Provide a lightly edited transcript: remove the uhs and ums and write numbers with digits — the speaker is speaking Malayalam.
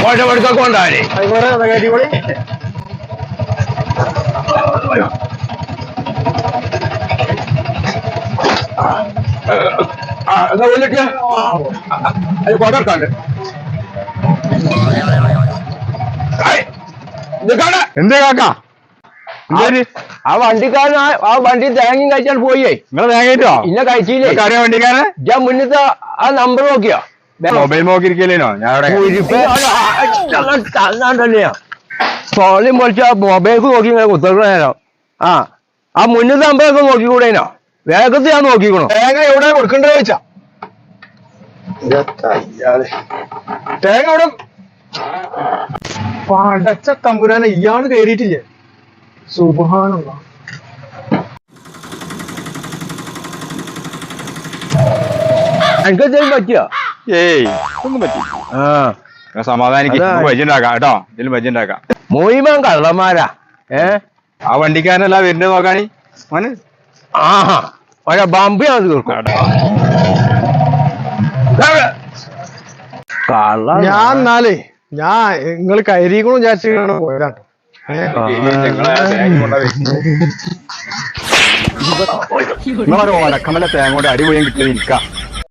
ഓട്ടപ്പെടുക്കൊക്കെ കൊണ്ടാവേ എന്നാ കൊല്ലിട്ട് കൊടർക്കാണ്ട് എന്തേ കാക്കാ ആ വണ്ടിക്കാരൻ ആ വണ്ടി തേങ്ങയും കഴിച്ചാൽ പോയേ. നിങ്ങളെ തേങ്ങ കഴിച്ചോ? ഇന്ന കഴിച്ചില്ലേ? അറിയാൻ വണ്ടിക്കാരൻ ഞാൻ മുന്നത്തെ ആ നമ്പർ നോക്കിയോ? മൊബൈൽ നോക്കിയിരിക്കലേനോ? ഞാൻ തന്നെയാ ഫോണിൽ പൊളിച്ച മൊബൈൽ നോക്കി ഇങ്ങനെ കുത്തണോ? ആ മുന്നത്തെ നമ്പറൊക്കെ നോക്കിക്കൂടേനോ? വേഗത്തിൽ ഞാൻ നോക്കിക്കണോ? തേങ്ങ എവിടെ കൊടുക്കണ്ടോ ചോദിച്ചാ? തേങ്ങ അവിടെ പടച്ച തമ്പുരാനെ ഇയാള് കയറിയിട്ടില്ലേ? സുബ്ഹാനല്ലാഹ്. എനിക്കെന്തെങ്കിലും പറ്റിയോ? ഏയ് ഒന്നും പറ്റി. സമാധാനിക്കും ബജുണ്ടാക്കാം കേട്ടോ. ഇതിൽ ബജുണ്ടാക്കാം. മുഴുവൻ കള്ളന്മാരാ. ആ വണ്ടിക്കാരനല്ല വരുന്നത് നോക്കാണി മോന്. ആഹാ ഒരാ ബമ്പിയാണ് തീർക്കും. ഞാൻ എന്നാലേ നിങ്ങൾ കയറിക്കണു വിചാരിച്ചാണ് പോയതാട്ടോ. നിങ്ങളൊരു ഓടക്കമല തേങ്ങ കൊണ്ട് അടിപൊളിയും കിട്ടിയ നിൽക്കാം.